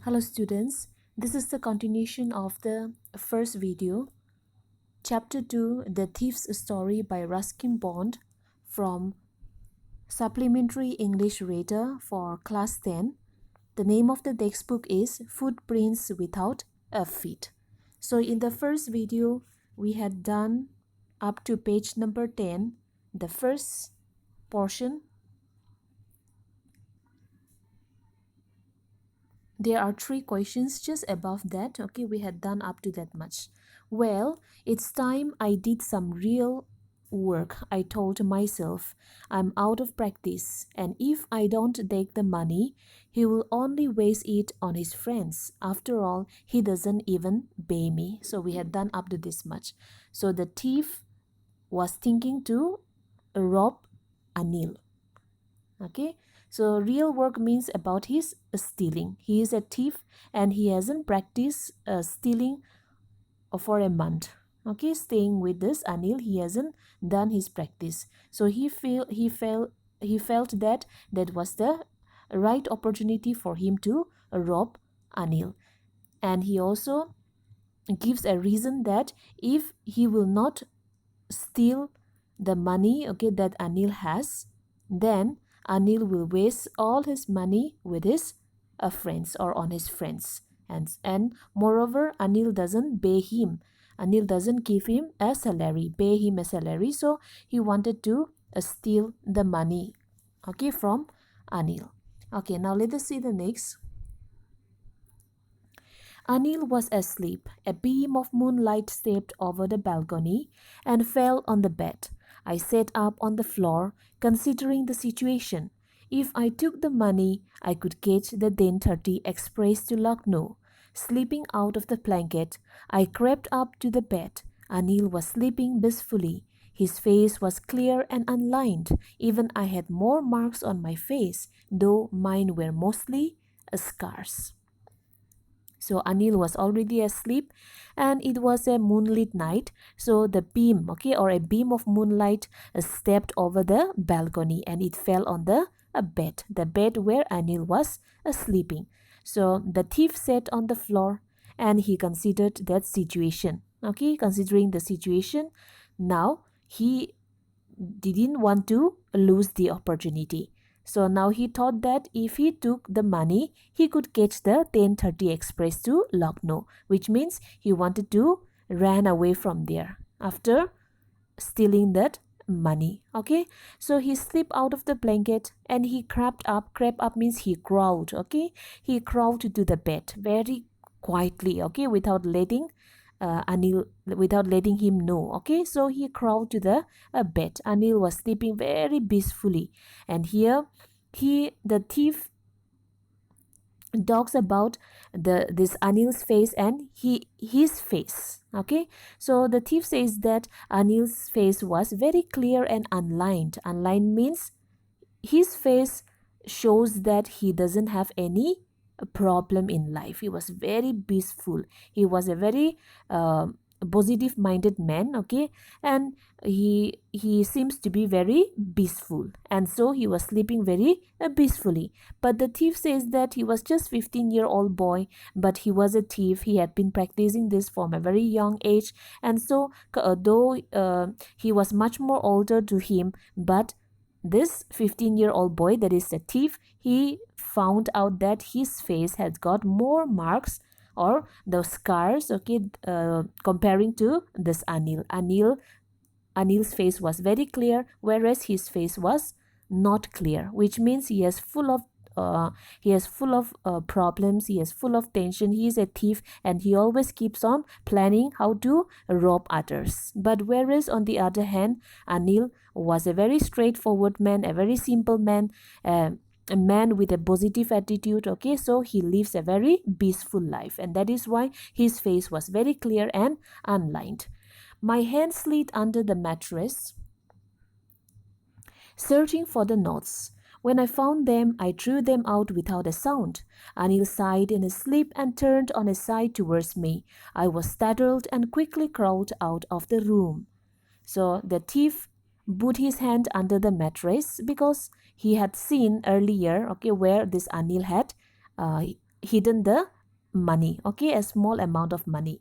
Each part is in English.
Hello students, this is the continuation of the first video, Chapter 2, The Thief's Story by Ruskin Bond from Supplementary English Reader for Class 10. The name of the textbook is Footprints Without a Feet. So in the first video, we had done up to page number 10, the first portion. There are 3 questions just above that. Okay, we had done up to that much. Well, it's time I did some real work. I told myself, I'm out of practice, and if I don't take the money, he will only waste it on his friends. After all, he doesn't even pay me. So we had done up to this much. So the thief was thinking to rob Anil. Okay, so real work means about his stealing. He is a thief and he hasn't practiced stealing for a month. Okay, staying with this Anil, he hasn't done his practice, so he felt that that was the right opportunity for him to rob Anil. And he also gives a reason that if he will not steal the money, okay, that Anil has, then Anil will waste all his money with his friends or on his friends. And moreover, Anil doesn't pay him. Anil doesn't give him a salary, pay him a salary. So he wanted to steal the money, okay, from Anil. Okay, now let us see the next. Anil was asleep. A beam of moonlight stepped over the balcony and fell on the bed. I sat up on the floor, considering the situation. If I took the money, I could catch the 10:30 express to Lucknow. Slipping out of the blanket, I crept up to the bed. Anil was sleeping blissfully. His face was clear and unlined. Even I had more marks on my face, though mine were mostly scars. So Anil was already asleep and it was a moonlit night. So the beam, okay, or a beam of moonlight stepped over the balcony and it fell on the the bed where Anil was sleeping. So the thief sat on the floor and he considered that situation. Okay, considering the situation, now he didn't want to lose the opportunity. So now he thought that if he took the money, he could catch the 10:30 express to Lucknow, which means he wanted to run away from there after stealing that money. Okay, so he slipped out of the blanket and he crept up. Crept up means he crawled. Okay, he crawled to the bed very quietly. Okay, without letting Anil, without letting him know. Okay, so he crawled to the bed. Anil was sleeping very peacefully, and here the thief talks about this Anil's face and his face. Okay, so the thief says that Anil's face was very clear and unlined. Unlined means his face shows that he doesn't have any problem in life. He was very peaceful. He was a very positive minded man, okay, and he seems to be very peaceful, and so he was sleeping very peacefully. But the thief says that he was just 15-year-old boy, but he was a thief. He had been practicing this from a very young age, and so though he was much more older to him, but this 15-year-old boy, that is the thief, he found out that his face had got more marks or the scars, okay, comparing to this Anil's face was very clear, whereas his face was not clear, which means he is full of problems. He is full of tension. He is a thief and he always keeps on planning how to rob others. But whereas on the other hand, Anil was a very straightforward man, a very simple man, a man with a positive attitude. Okay, so he lives a very peaceful life, and that is why his face was very clear and unlined. My hand slid under the mattress, searching for the notes. When I found them, I drew them out without a sound. Anil sighed in his sleep and turned on his side towards me. I was startled and quickly crawled out of the room. So the thief put his hand under the mattress because he had seen earlier, okay, where this Anil had hidden the money, okay, a small amount of money.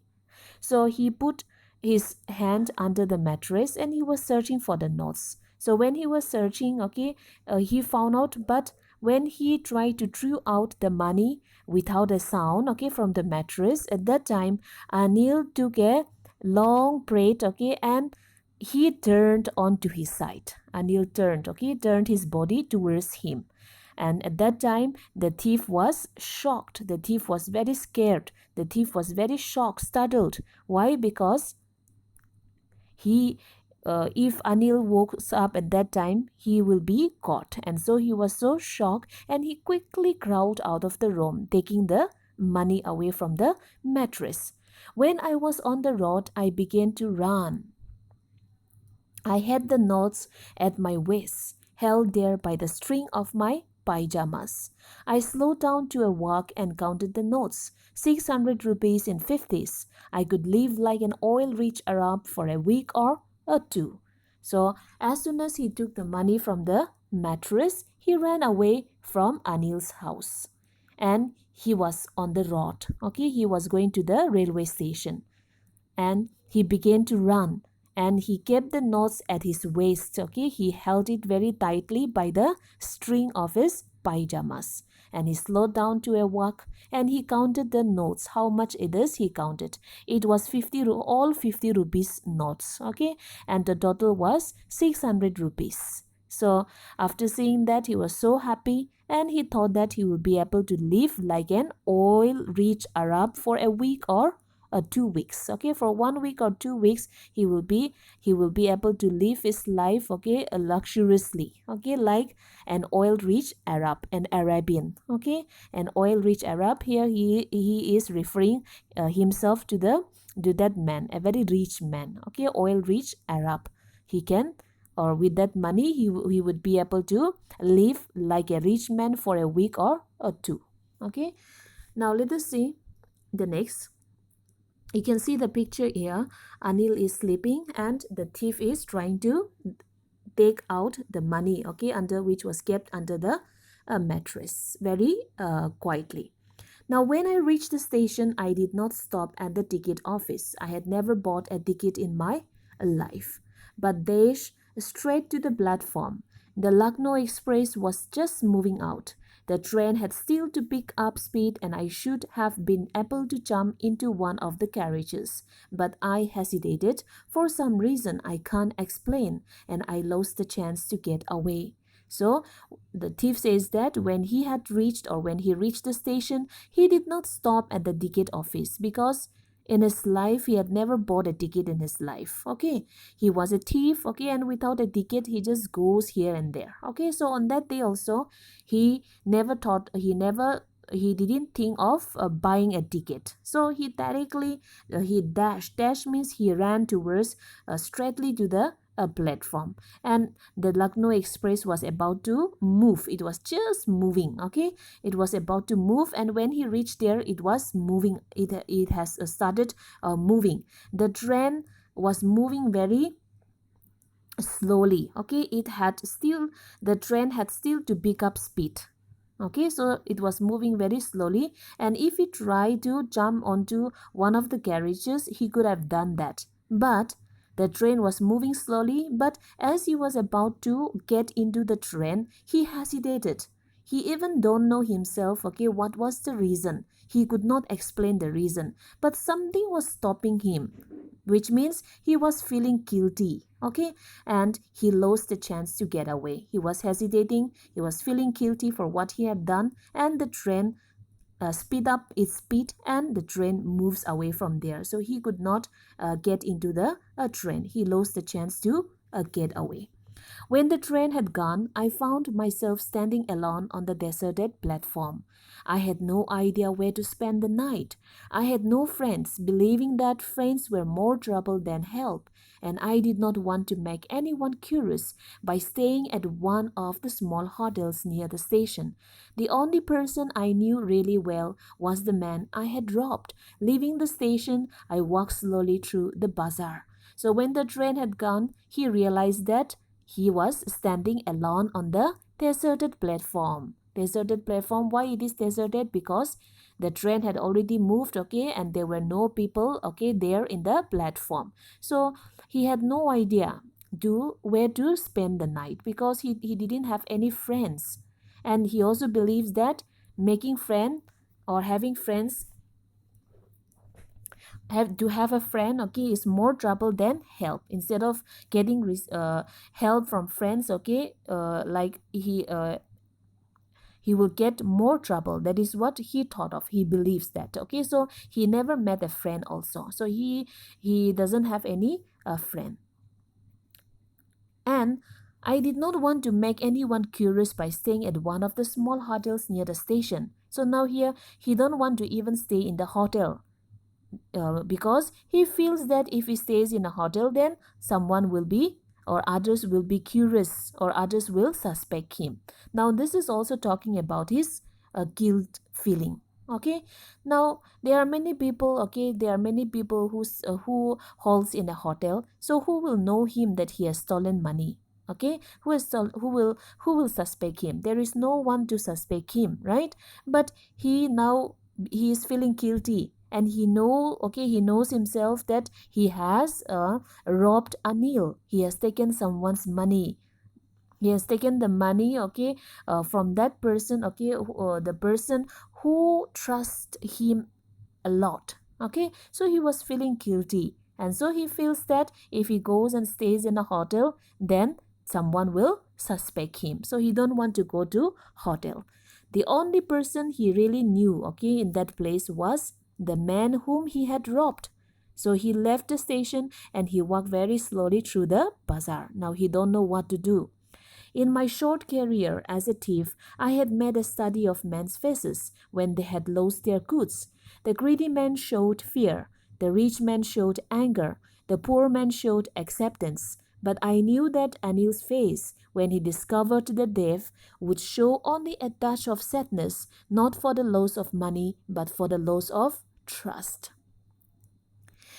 So he put his hand under the mattress and he was searching for the notes. So when he was searching, okay, he found out, but when he tried to throw out the money without a sound, okay, from the mattress, at that time, Anil took a long breath, okay, and he turned onto his side. Anil turned, okay, turned his body towards him. And at that time, the thief was shocked. The thief was very scared. The thief was very shocked, startled. Why? Because if Anil wakes up at that time, he will be caught. And so he was so shocked and he quickly crawled out of the room, taking the money away from the mattress. When I was on the road, I began to run. I had the notes at my waist, held there by the string of my pyjamas. I slowed down to a walk and counted the notes, 600 rupees in 50s. I could live like an oil-rich Arab for a week or two. So as soon as he took the money from the mattress, he ran away from Anil's house. And he was on the road. Okay, he was going to the railway station and he began to run and he kept the notes at his waist. Okay, he held it very tightly by the string of his pyjamas and he slowed down to a walk and he counted the notes. How much it is, he counted. It was 50, all 50 rupees notes. Okay, and the total was 600 rupees. So after seeing that, he was so happy and he thought that he would be able to live like an oil-rich Arab for a week or 2 weeks. Okay, for 1 week or 2 weeks, he will be able to live his life, okay, luxuriously, okay, like an oil-rich Arab, an Arabian, okay, an oil-rich Arab. Here he is referring himself to that man, a very rich man, okay, oil-rich Arab. He can, or with that money, he would be able to live like a rich man for a week or two. Okay, now let us see the next. You can see the picture here. Anil is sleeping and the thief is trying to take out the money, okay, under which was kept under the mattress very quietly. Now, when I reached the station, I did not stop at the ticket office. I had never bought a ticket in my life, but dashed straight to the platform. The Lucknow Express was just moving out. The train had still to pick up speed and I should have been able to jump into one of the carriages. But I hesitated for some reason I can't explain and I lost the chance to get away. So the thief says that when he reached the station, he did not stop at the ticket office because in his life he had never bought a ticket in his life. Okay, he was a thief, okay, and without a ticket he just goes here and there. Okay, so on that day also he didn't think of buying a ticket, so he directly he dash means he ran towards straightly to the platform, and the Lucknow Express was about to move. It was just moving, okay, it was about to move, and when he reached there it was moving. It has started moving. The train was moving very slowly, okay, the train had still to pick up speed. Okay, so it was moving very slowly, and if he tried to jump onto one of the carriages, he could have done that. But the train was moving slowly, but as he was about to get into the train, he hesitated. He even don't know himself, okay, what was the reason. He could not explain the reason, but something was stopping him, which means he was feeling guilty, okay, and he lost the chance to get away. He was hesitating, he was feeling guilty for what he had done, and the train speed up its speed and the train moves away from there. So he could not get into the train. He lost the chance to get away. When the train had gone, I found myself standing alone on the deserted platform. I had no idea where to spend the night. I had no friends, believing that friends were more trouble than help, and I did not want to make anyone curious by staying at one of the small hotels near the station. The only person I knew really well was the man I had robbed. Leaving the station, I walked slowly through the bazaar. So when the train had gone, he realized that he was standing alone on the deserted platform. Deserted platform, why it is deserted? Because The train had already moved, okay, and there were no people, okay, there in the platform. So he had no idea where to spend the night because he didn't have any friends. And he also believes that making friend or having friends have a friend, okay, is more trouble than help. Instead of getting help from friends, okay, like he will get more trouble. That is what he thought of. He believes that, okay. So he never met a friend also. So he doesn't have any friend. And I did not want to make anyone curious by staying at one of the small hotels near the station. So now here he don't want to even stay in the hotel, because he feels that if he stays in a hotel, then someone will be, or others will be curious, or others will suspect him. Now this is also talking about his guilt feeling. Okay, now there are many people, okay, there are many people who holds in a hotel, so who will know him that he has stolen money? Okay, who will suspect him? There is no one to suspect him, right? But he is feeling guilty, and he knows himself that he has robbed Anil. He has taken someone's money. He has taken the money, okay, from that person, okay, the person who trusts him a lot. Okay, so he was feeling guilty, and so he feels that if he goes and stays in a hotel, then someone will suspect him. So he don't want to go to hotel. The only person he really knew, okay, in that place was the man whom he had robbed. So he left the station and he walked very slowly through the bazaar. Now he don't know what to do. In my short career as a thief, I had made a study of men's faces when they had lost their goods. The greedy man showed fear, the rich man showed anger, the poor man showed acceptance. But I knew that Anil's face, when he discovered the thief, would show only a touch of sadness, not for the loss of money, but for the loss of trust.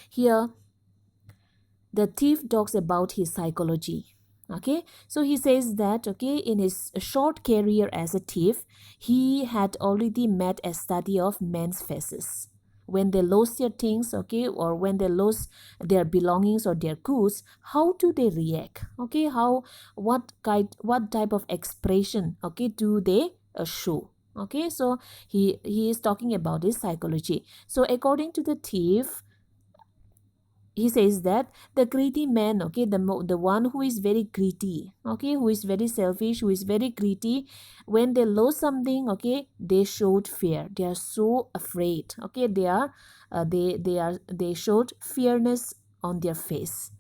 Here, the thief talks about his psychology. Okay, so he says that, okay, in his short career as a thief, he had already made a study of men's faces. When they lost their things, okay, or when they lost their belongings or their goods, how do they react? Okay, what type of expression, okay, do they show? Okay, so he is talking about his psychology. So according to the thief, he says that the greedy man, okay, the one who is very greedy, okay, who is very selfish, who is very greedy, when they lose something, okay, they showed fear. They are so afraid, okay, they showed fearness on their face.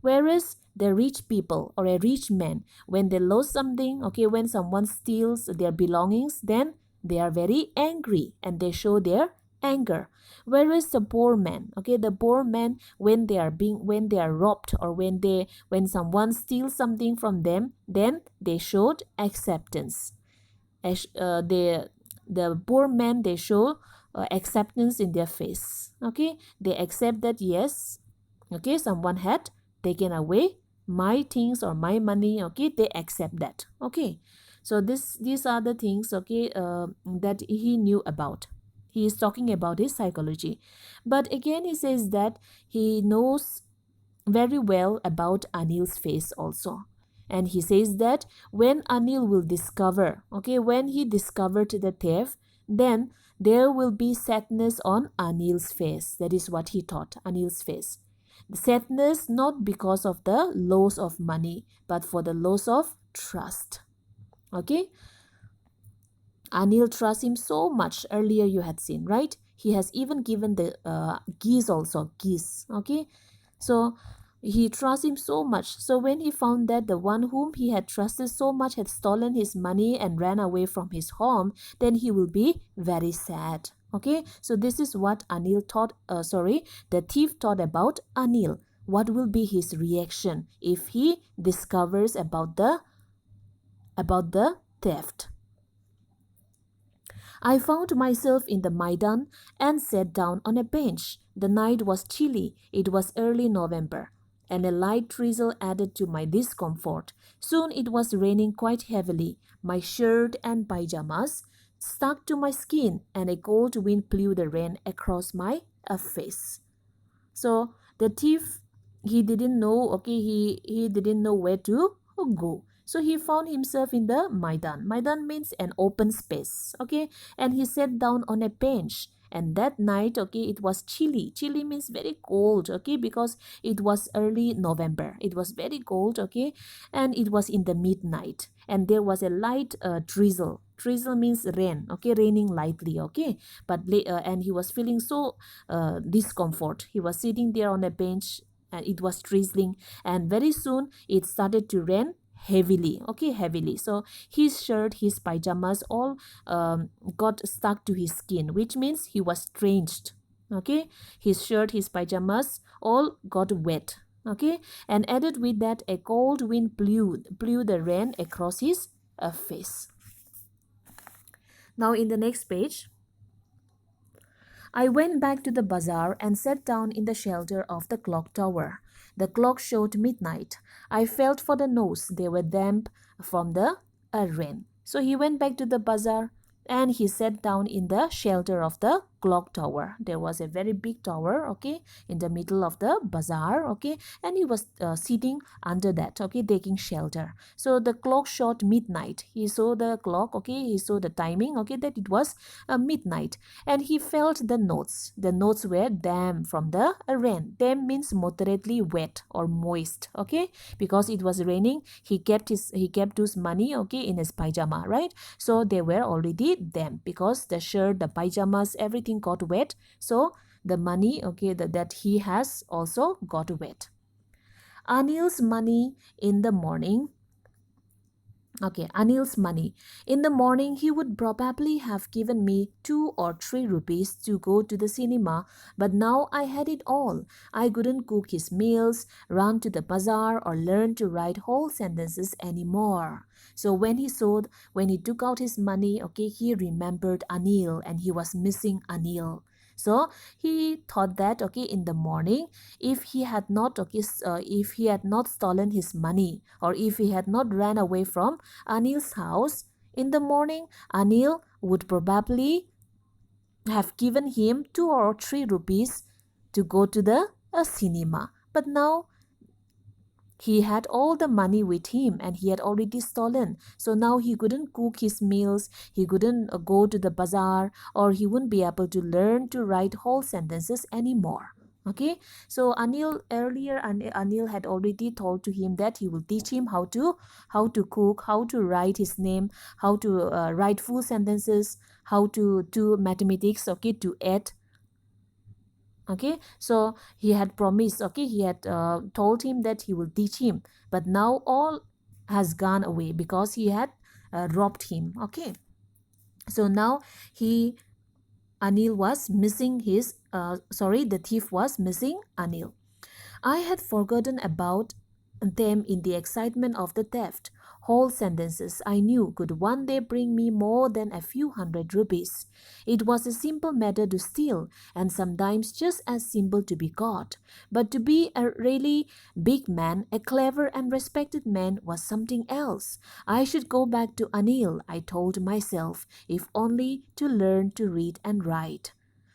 Whereas the rich people or a rich man, when they lose something, okay, when someone steals their belongings, then they are very angry and they show their anger. Whereas the poor man, okay, the poor man, when they are robbed, or when someone steals something from them, then they showed acceptance. As the poor man, they show acceptance in their face. Okay, they accept that yes, okay, someone had taken away my things or my money. Okay, they accept that. Okay, so these are the things, okay, that he knew about. He is talking about his psychology. But again, he says that he knows very well about Anil's face also. And he says that when Anil will discover, okay, when he discovered the theft, then there will be sadness on Anil's face. That is what he thought, Anil's face. Sadness not because of the loss of money, but for the loss of trust. Okay, Anil trusts him so much. Earlier you had seen, right? He has even given the geese also, geese. Okay, so he trusts him so much. So when he found that the one whom he had trusted so much had stolen his money and ran away from his home, then he will be very sad. Okay, so this is what the thief thought about Anil. What will be his reaction if he discovers about the theft? I found myself in the Maidan and sat down on a bench. The night was chilly. It was early November, and a light drizzle added to my discomfort. Soon it was raining quite heavily. My shirt and pyjamas stuck to my skin, and a cold wind blew the rain across my face. So the thief, he didn't know, okay, he didn't know where to go. So he found himself in the Maidan. Maidan means an open space, okay, and he sat down on a bench. And that night, okay, it was chilly. Chilly means very cold, okay, because it was early November. It was very cold, okay, and it was in the midnight. And there was a light drizzle. Drizzle means rain, okay, raining lightly, okay. And he was feeling so discomfort. He was sitting there on a bench and it was drizzling, and very soon it started to rain heavily, okay, heavily. So his shirt, his pajamas all got stuck to his skin, which means he was drenched, okay. His shirt, his pajamas all got wet, okay, and added with that a cold wind blew the rain across his face. Now in the next page, I went back to the bazaar and sat down in the shelter of the clock tower. The clock showed midnight. I felt for the nose. They were damp from the rain. So he went back to the bazaar and he sat down in the shelter of the clock tower. There was a very big tower, okay, in the middle of the bazaar, okay, and he was sitting under that, okay, taking shelter. So the clock showed midnight. He saw the clock, okay, he saw the timing, okay, that it was midnight, and he felt the notes. The notes were damp from the rain. Damp means moderately wet or moist, okay, because it was raining. He kept his money, okay, in his pajama, right? So they were already damp because the shirt, the pajamas, everything got wet. So the money, okay, that he has also got wet. Anil's money in the morning. Okay, Anil's money. In the morning, he would probably have given me 2 or 3 rupees to go to the cinema, but now I had it all. I couldn't cook his meals, run to the bazaar, or learn to write whole sentences anymore. So when he took out his money, okay, he remembered Anil and he was missing Anil. So he thought that, okay, in the morning, if he had not, okay, if he had not stolen his money, or if he had not ran away from Anil's house, in the morning, Anil would probably have given him 2 or 3 rupees to go to the cinema. But now he had all the money with him and he had already stolen. So now he couldn't cook his meals, he couldn't go to the bazaar, or he wouldn't be able to learn to write whole sentences anymore. Okay, so Anil had already told to him that he will teach him how to cook, how to write his name, how to write full sentences, how to do mathematics, okay, to add. Okay, so he had promised, okay, he had told him that he will teach him, but now all has gone away because he had robbed him. Okay, so now Anil was missing the thief was missing Anil. I had forgotten about them in the excitement of the theft. Whole sentences I knew could one day bring me more than a few hundred rupees. It was a simple matter to steal, and sometimes just as simple to be caught. But to be a really big man, a clever and respected man, was something else. I should go back to Anil, I told myself, if only to learn to read and write.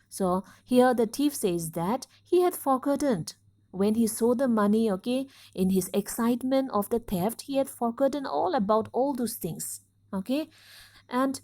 So here the thief says that he had forgotten. When he saw the money, okay, in his excitement of the theft, he had forgotten all about all those things, okay, and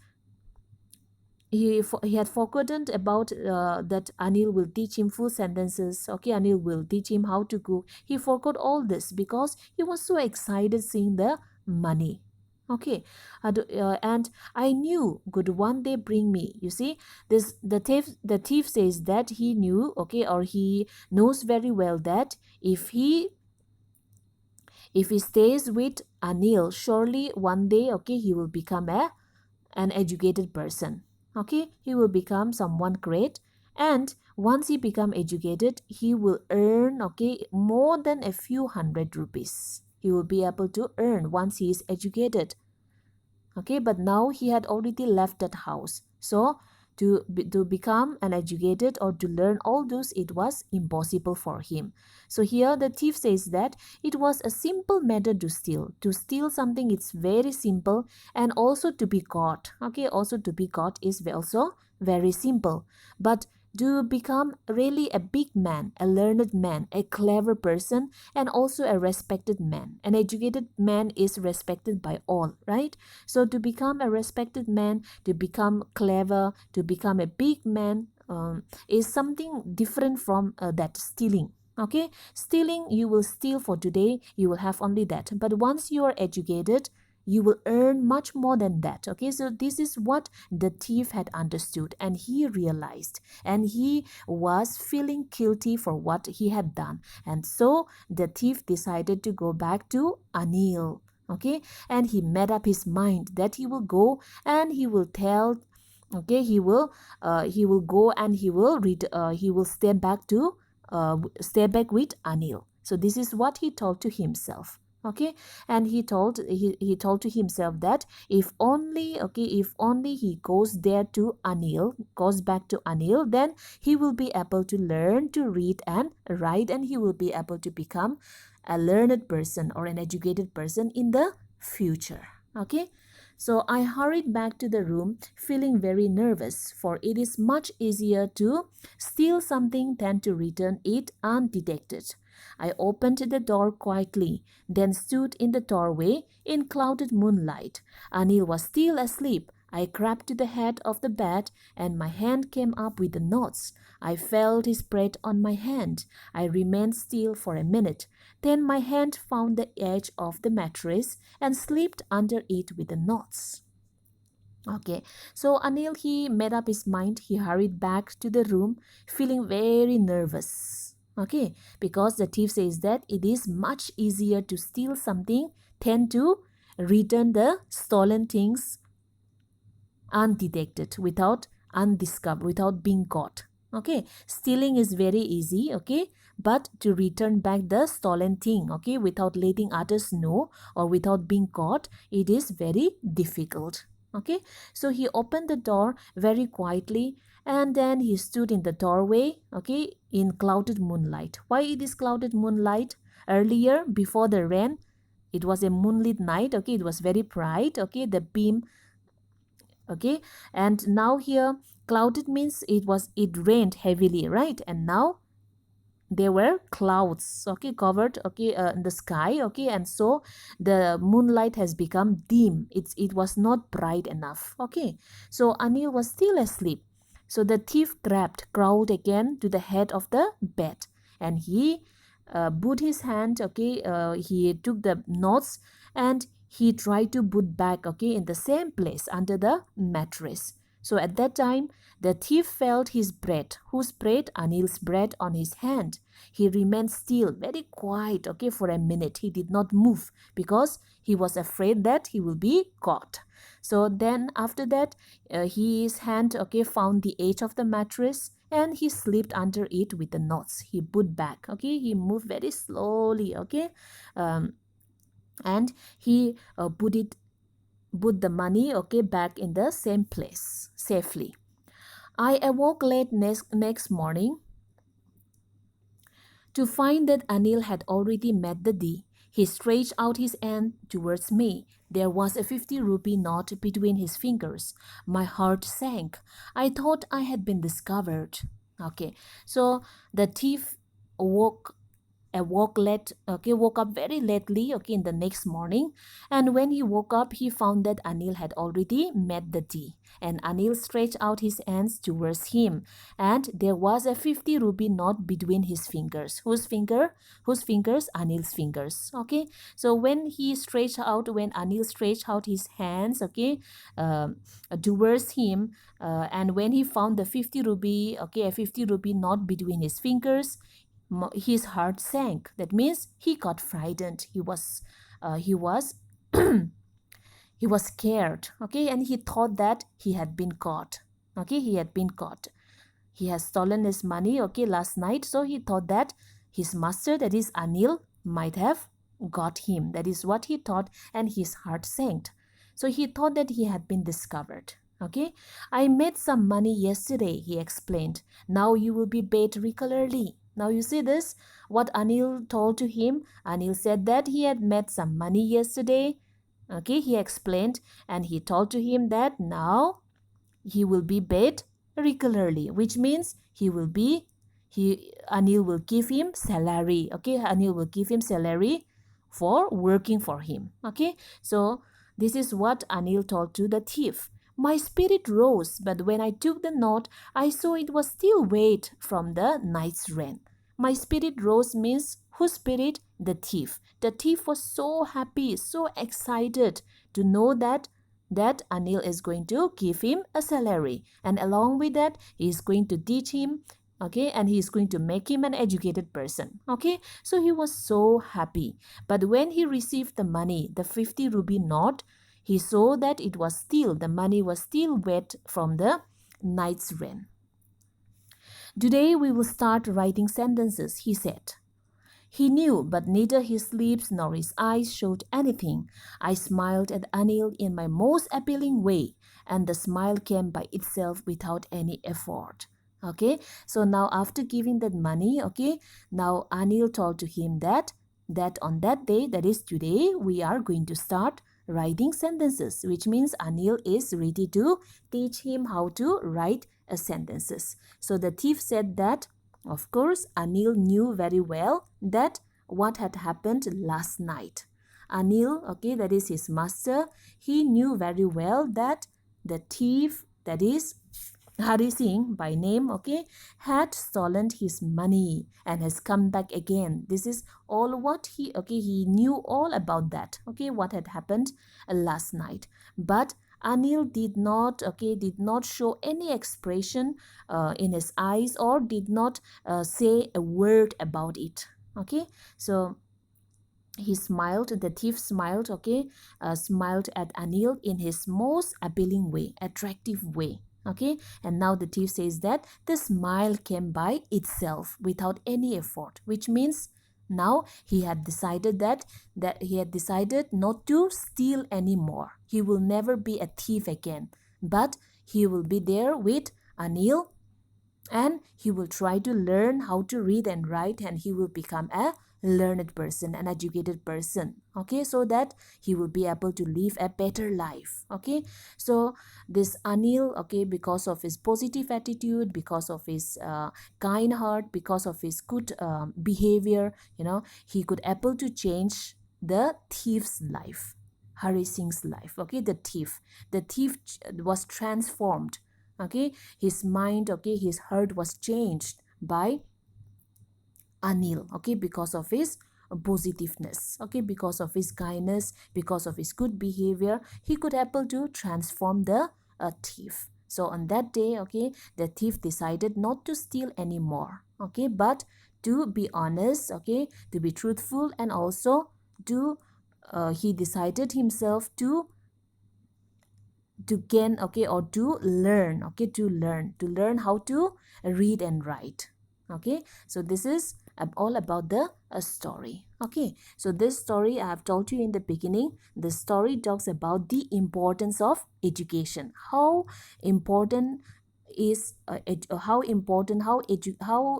he had forgotten about that Anil will teach him full sentences, okay, Anil will teach him how to cook. He forgot all this because he was so excited seeing the money. Okay, and I knew could one day bring me. You see, the thief says that he knew, okay, or he knows very well that if he stays with Anil, surely one day, okay, he will become an educated person. Okay, he will become someone great, and once he become educated, he will earn, okay, more than a few hundred rupees. He will be able to earn once he is educated. Okay, but now he had already left that house. So To become an educated or to learn all those, it was impossible for him. So here the thief says that it was a simple matter to steal. To steal something, it's very simple, and also to be caught. Okay, also to be caught is also very simple. But to become really a big man, a learned man, a clever person, and also a respected man. An educated man is respected by all, right? So to become a respected man, to become clever, to become a big man is something different from that stealing. Okay, stealing, you will steal for today, you will have only that. But once you are educated, you will earn much more than that. Okay, so this is what the thief had understood, and he realized, and he was feeling guilty for what he had done. And so the thief decided to go back to Anil. Okay, and he made up his mind that he will go and he will tell, okay, he will go and he will stay back with Anil. So this is what he told to himself. Okay, and he told to himself that if only he goes there to Anil, goes back to Anil, then he will be able to learn to read and write, and he will be able to become a learned person or an educated person in the future. Okay, so I hurried back to the room feeling very nervous, for it is much easier to steal something than to return it undetected. I opened the door quietly, then stood in the doorway in clouded moonlight. Anil was still asleep. I crept to the head of the bed and my hand came up with the knots. I felt his breath on my hand. I remained still for a minute. Then my hand found the edge of the mattress and slipped under it with the knots. Okay, so Anil, he made up his mind. He hurried back to the room feeling very nervous. Okay, because the thief says that it is much easier to steal something than to return the stolen things undetected, without undiscovered, without being caught. Okay, stealing is very easy. Okay, but to return back the stolen thing, okay, without letting others know or without being caught, it is very difficult. Okay, so he opened the door very quietly and then he stood in the doorway, okay, in clouded moonlight. Why it is clouded moonlight? Earlier, before the rain, it was a moonlit night. Okay, it was very bright. Okay, the beam. Okay, and now here clouded means it rained heavily, right? And now there were clouds, okay, covered, okay, in the sky. Okay, and so the moonlight has become dim. It was not bright enough. Okay, so Anil was still asleep. So the thief crawled again to the head of the bed, and he put his hand, okay, he took the knots and he tried to put back, okay, in the same place under the mattress. So at that time the thief felt his breath. Whose breath? Anil's breath on his hand. He remained still, very quiet, okay, for a minute. He did not move because he was afraid that he will be caught. So then after that, his hand, okay, found the edge of the mattress and he slipped under it with the knots. He put back, okay, he moved very slowly, okay, and he put the money, okay, back in the same place safely. I awoke late next morning to find that Anil had already met the D. He stretched out his hand towards me. There was a 50 rupee note between his fingers. My heart sank. I thought I had been discovered. Okay, so the thief woke woke up very lately, okay, in the next morning. And when he woke up, he found that Anil had already met the tea. And Anil stretched out his hands towards him. And there was a 50 rupee note between his fingers. Whose finger? Whose fingers? Anil's fingers. Okay. So when Anil stretched out his hands, okay, towards him, and when he found the 50 rupee, okay, a 50 rupee note between his fingers, his heart sank. That means he got frightened. He was he was scared. Okay, and he thought that he had been caught. Okay, he had been caught. He has stolen his money, okay, last night. So he thought that his master, that is Anil, might have got him. That is what he thought, and his heart sank. So he thought that he had been discovered. Okay, I made some money yesterday, he explained. Now you will be paid regularly. Now you see this, what Anil told to him. Anil said that he had made some money yesterday. Okay, he explained, and he told to him that now he will be paid regularly, which means he Anil will give him salary. Okay, Anil will give him salary for working for him. Okay, so this is what Anil told to the thief. My spirit rose, but when I took the note, I saw it was still weight from the night's rent. My spirit rose means whose spirit? The thief. The thief was so happy, so excited to know that Anil is going to give him a salary, and along with that he is going to teach him, okay, and he is going to make him an educated person. Okay, so he was so happy. But when he received the money, the 50 rupee note, he saw that it was still, the money was still wet from the night's rain. Today we will start writing sentences, he said. He knew, but neither his lips nor his eyes showed anything. I smiled at Anil in my most appealing way, and the smile came by itself without any effort. Okay, so now after giving that money, okay, now Anil told to him that on that day, that is today, we are going to start writing sentences, which means Anil is ready to teach him how to write sentences. So the thief said that, of course, Anil knew very well that what had happened last night. Anil, okay, that is his master, he knew very well that the thief, that is Hari Singh by name, okay, had stolen his money and has come back again. This is all what he knew all about that, okay, what had happened last night. But Anil did not show any expression in his eyes, or did not say a word about it. Okay, so he smiled, the thief smiled, okay, smiled at Anil in his most appealing way, attractive way. Okay, and now the thief says that the smile came by itself without any effort, which means now he had decided that he had decided not to steal anymore. He will never be a thief again, but he will be there with Anil, and he will try to learn how to read and write, and he will become a learned person, an educated person, okay, so that he will be able to live a better life. Okay, so this Anil, okay, because of his positive attitude, because of his kind heart, because of his good behavior, he could able to change the thief's life, Hari Singh's life. Okay, the thief was transformed. Okay, his mind, okay, his heart was changed by Anil, okay, because of his positiveness, okay, because of his kindness, because of his good behavior, he could able to transform the thief. So on that day, okay, the thief decided not to steal anymore, okay, but to be honest, okay, to be truthful, and also to he decided himself to gain, okay, or to learn, okay, to learn how to read and write. Okay, so this is all about the story. Okay, so this story I have told you in the beginning. The story talks about the importance of education, how important is how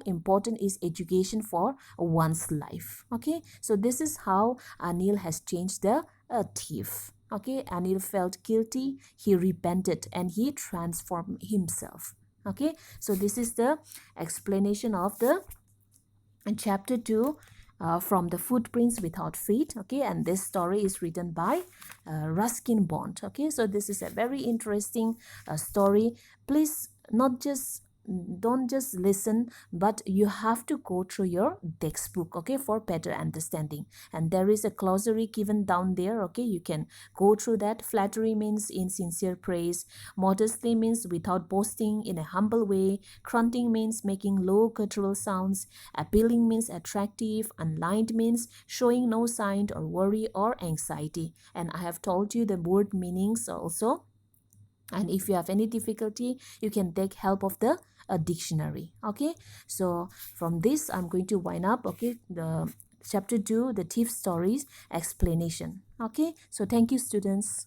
important is education for one's life. Okay, so this is how Anil has changed the thief. Okay, Anil felt guilty, he repented, and he transformed himself. Okay, so this is the explanation of the chapter 2, from the footprints without feet. Okay, and this story is written by Ruskin Bond. Okay, so this is a very interesting story. Please, not just don't just listen, but you have to go through your textbook, okay, for better understanding. And there is a glossary given down there. Okay, you can go through that. Flattery means in sincere praise, modestly means without boasting, in a humble way, grunting means making low guttural sounds, appealing means attractive, unlined means showing no sign or worry or anxiety. And I have told you the word meanings also, and if you have any difficulty, you can take help of the dictionary. Okay, so from this I'm going to wind up, okay, the chapter 2, the thief stories explanation. Okay, so thank you, students.